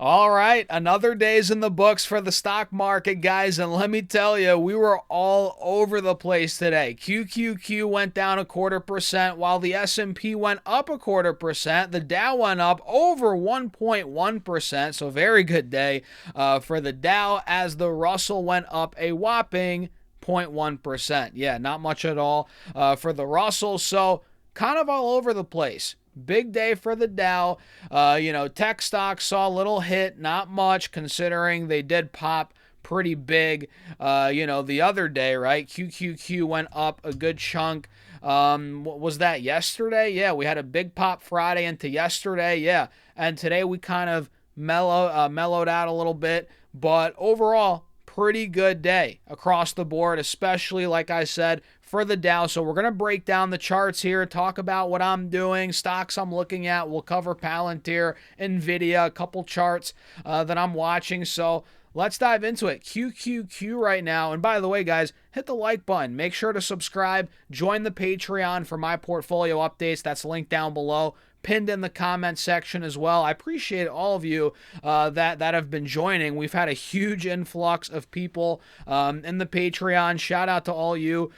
All right, another day's in the books for the stock market, guys, and let me tell you, we were all over the place today. QQQ went down 0.25%, while the S&P went up 0.25%. The Dow went up over 1.1%, so very good day for the Dow, as the Russell went up a whopping 0.1%. Yeah, not much at all for the Russell, so kind of all over the place. Big day for the Dow. Tech stocks saw a little hit, not much, considering they did pop pretty big, the other day, right? QQQ went up a good chunk. What was that, yesterday? Yeah, we had a big pop Friday into yesterday. Yeah, and today we kind of mellowed out a little bit, but overall, pretty good day across the board, especially, like I said, for the Dow. So we're going to break down the charts here, talk about what I'm doing, stocks I'm looking at. We'll cover Palantir, Nvidia, a couple charts that I'm watching. So let's dive into it. QQQ right now. And by the way, guys, hit the like button. Make sure to subscribe. Join the Patreon for my portfolio updates. That's linked down below, pinned in the comment section as well. I appreciate all of you that have been joining. We've had a huge influx of people in the Patreon. Shout out to all you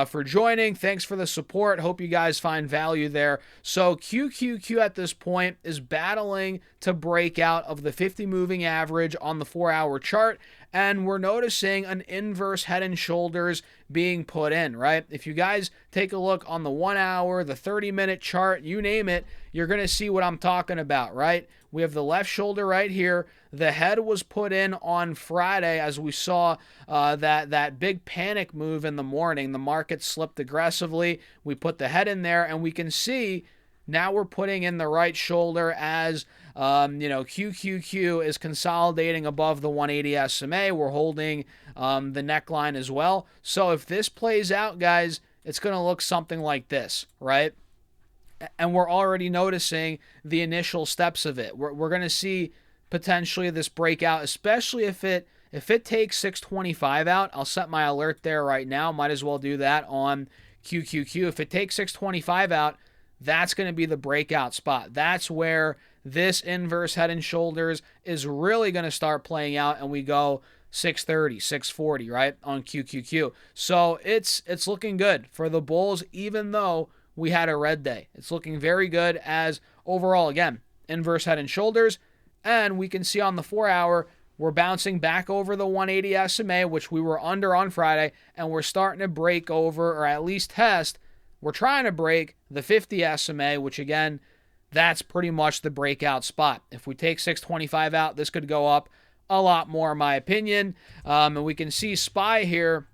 for joining. Thanks for the support. Hope you guys find value there. So QQQ at this point is battling to break out of the 50 moving average on the 4-hour chart, and we're noticing an inverse head and shoulders being put in, right? If you guys take a look on the 1 hour, the 30-minute chart, you name it, you're going to see what I'm talking about, right? We have the left shoulder right here. The head was put in on Friday as we saw that big panic move in the morning. The market slipped aggressively. We put the head in there, and we can see now we're putting in the right shoulder as QQQ is consolidating above the 180 SMA. We're holding the neckline as well. So if this plays out, guys, it's going to look something like this, right? And we're already noticing the initial steps of it. We're going to see potentially this breakout, especially if it takes 625 out. I'll set my alert there right now. Might as well do that on QQQ. If it takes 625 out, that's going to be the breakout spot. That's where this inverse head and shoulders is really going to start playing out, and we go 630, 640, right, on QQQ. So it's looking good for the bulls, even though we had a red day. It's looking very good as overall, again, inverse head and shoulders. And we can see on the 4-hour, we're bouncing back over the 180 SMA, which we were under on Friday, and we're starting to break over, or at least test. We're trying to break the 50 SMA, which again, that's pretty much the breakout spot. If we take 625 out, this could go up a lot more, in my opinion. And we can see SPY here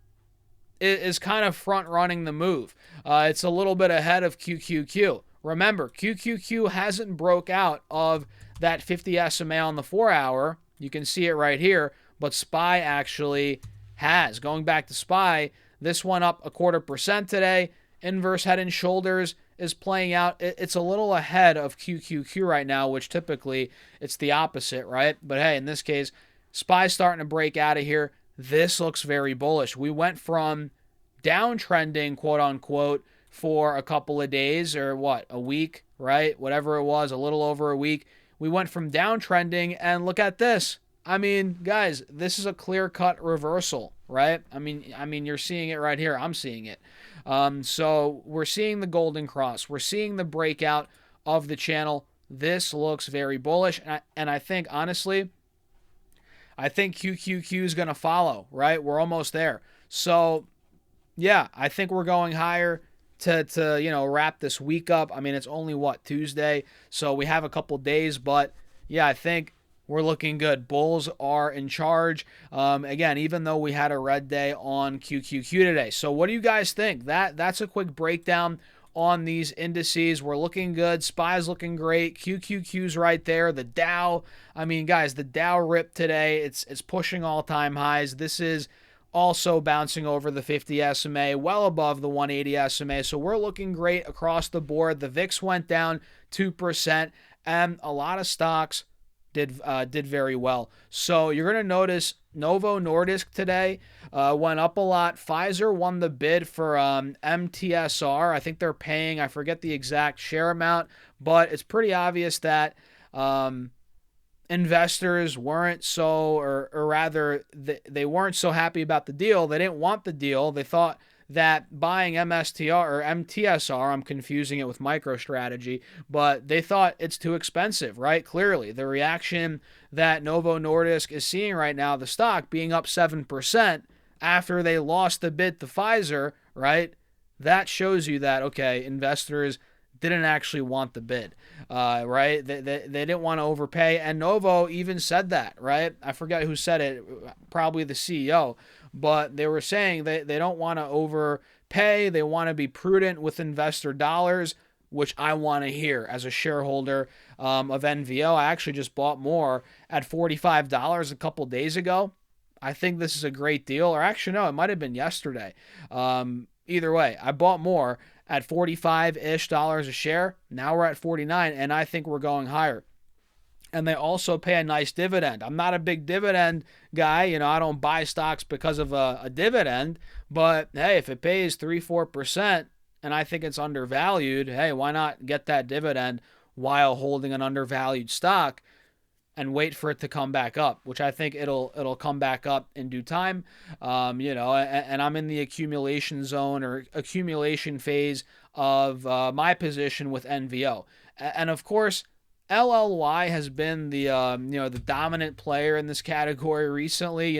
is kind of front running the move. It's a little bit ahead of QQQ. Remember, QQQ hasn't broke out of that 50 SMA on the 4-hour. You can see it right here, but SPY actually has. Going back to SPY, this one up 0.25% today. Inverse head and shoulders is playing out. It's a little ahead of QQQ right now, which typically it's the opposite, right? But hey, in this case, SPY's starting to break out of here. This looks very bullish. We went from downtrending, quote unquote, for a couple of days, or what, a week, right? Whatever it was, a little over a week. We went from downtrending, and look at this. I mean, guys, this is a clear-cut reversal, right? I mean, you're seeing it right here. I'm seeing it. So we're seeing the golden cross. We're seeing the breakout of the channel. This looks very bullish, and I think, honestly, I think QQQ is going to follow, right? We're almost there. So, yeah, I think we're going higher to wrap this week up. I mean, it's only, Tuesday? So we have a couple days, but, yeah, I think we're looking good. Bulls are in charge. Again, even though we had a red day on QQQ today. So what do you guys think? That's a quick breakdown on these indices. We're looking good. SPY's looking great. QQQ's right there. The Dow, I mean, guys, the Dow ripped today. It's pushing all-time highs. This is also bouncing over the 50 SMA, well above the 180 SMA. So we're looking great across the board. The VIX went down 2%, and a lot of stocks did very well. So you're going to notice Novo Nordisk today went up a lot. Pfizer won the bid for MTSR. I think they're paying, I forget the exact share amount, but it's pretty obvious that investors weren't so, or rather, they weren't so happy about the deal. They didn't want the deal. They thought that buying MSTR or MTSR, I'm confusing it with MicroStrategy, but they thought it's too expensive, right? Clearly, the reaction that Novo Nordisk is seeing right now, the stock being up 7% after they lost the bid to Pfizer, right? That shows you that, okay, investors didn't actually want the bid, right? They didn't want to overpay. And Novo even said that, right? I forget who said it, probably the CEO, but they were saying they don't want to overpay. They want to be prudent with investor dollars, which I want to hear as a shareholder of NVO. I actually just bought more at $45 a couple days ago. I think this is a great deal. Or actually, no, it might have been yesterday. Either way, I bought more at 45-ish dollars a share. Now we're at 49, and I think we're going higher. And they also pay a nice dividend. I'm not a big dividend guy. I don't buy stocks because of a dividend. But, hey, if it pays 3-4% and I think it's undervalued, hey, why not get that dividend while holding an undervalued stock and wait for it to come back up, which I think it'll come back up in due time. And I'm in the accumulation zone or accumulation phase of my position with NVO. And of course, LLY has been the dominant player in this category recently.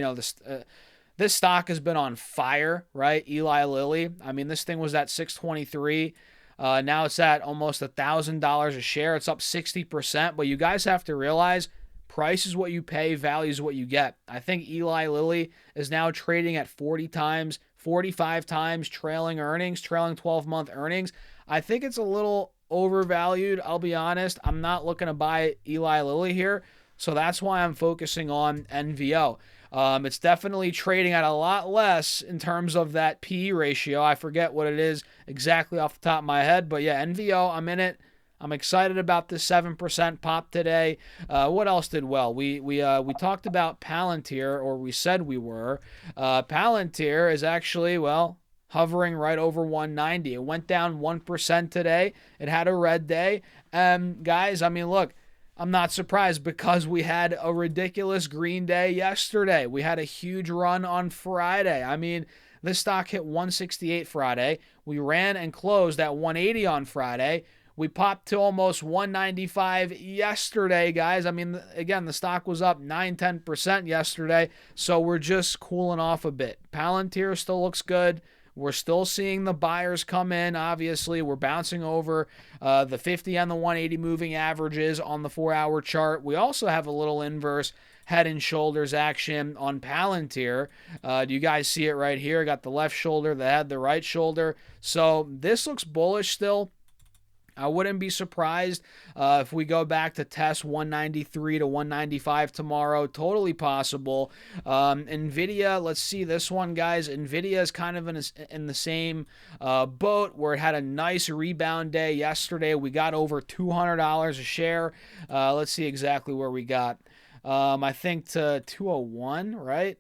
This stock has been on fire, right? Eli Lilly. I mean, this thing was at 623. Now it's at almost $1,000 a share. It's up 60%. But you guys have to realize, price is what you pay, value is what you get. I think Eli Lilly is now trading at 40 times, 45 times trailing 12-month earnings. I think it's a little overvalued, I'll be honest. I'm not looking to buy Eli Lilly here, so that's why I'm focusing on NVO. It's definitely trading at a lot less in terms of that PE ratio. I forget what it is exactly off the top of my head, but yeah, NVO, I'm in it. I'm excited about this 7% pop today. What else did well? We talked about Palantir, or we said we were. Palantir is actually, hovering right over 190. It went down 1% today. It had a red day. Guys, I mean, look, I'm not surprised because we had a ridiculous green day yesterday. We had a huge run on Friday. I mean, this stock hit 168 Friday. We ran and closed at 180 on Friday. We popped to almost 195 yesterday, guys. I mean, again, the stock was up 9-10% yesterday, so we're just cooling off a bit. Palantir still looks good. We're still seeing the buyers come in, obviously. We're bouncing over the 50 and the 180 moving averages on the 4-hour chart. We also have a little inverse head and shoulders action on Palantir. Do you guys see it right here? Got the left shoulder, the head, the right shoulder. So this looks bullish still. I wouldn't be surprised if we go back to test 193 to 195 tomorrow. Totally possible. Nvidia, let's see this one, guys. Nvidia is kind of in the same boat where it had a nice rebound day yesterday. We got over $200 a share. Let's see exactly where we got. I think to 201, right?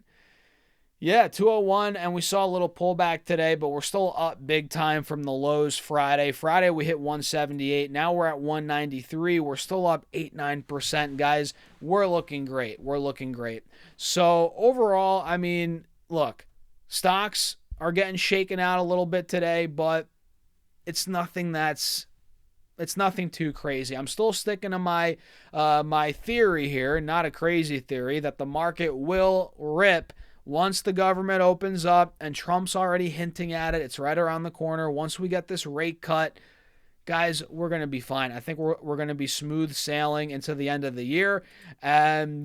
Yeah, 201, and we saw a little pullback today, but we're still up big time from the lows Friday. Friday, we hit 178. Now we're at 193. We're still up 8-9%, guys. We're looking great. We're looking great. So overall, I mean, look, stocks are getting shaken out a little bit today, but it's nothing too crazy. I'm still sticking to my my theory here, not a crazy theory, that the market will rip once the government opens up, and Trump's already hinting at it. It's right around the corner. Once we get this rate cut, guys, we're going to be fine. I think we're going to be smooth sailing into the end of the year. And,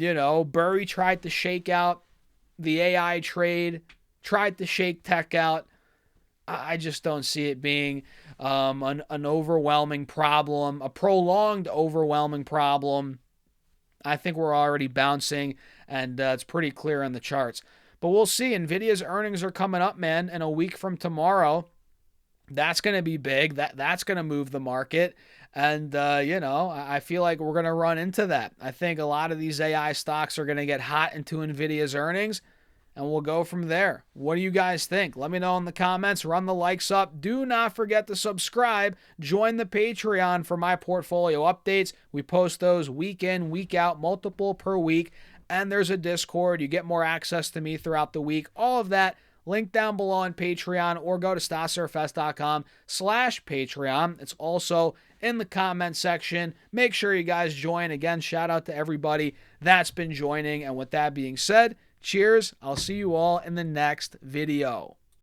Burry tried to shake out the AI trade, tried to shake tech out. I just don't see it being an overwhelming problem, a prolonged overwhelming problem. I think we're already bouncing, and it's pretty clear in the charts. But we'll see. Nvidia's earnings are coming up, man, in a week from tomorrow. That's going to be big. That's going to move the market. And, I feel like we're going to run into that. I think a lot of these AI stocks are going to get hot into Nvidia's earnings. and we'll go from there. What do you guys think? Let me know in the comments. Run the likes up. Do not forget to subscribe. Join the Patreon for my portfolio updates. We post those week in, week out, multiple per week. And there's a Discord. You get more access to me throughout the week. All of that. Link down below on Patreon, or go to stassurfest.com/Patreon. It's also in the comment section. Make sure you guys join. Again, shout out to everybody that's been joining. And with that being said, cheers. I'll see you all in the next video.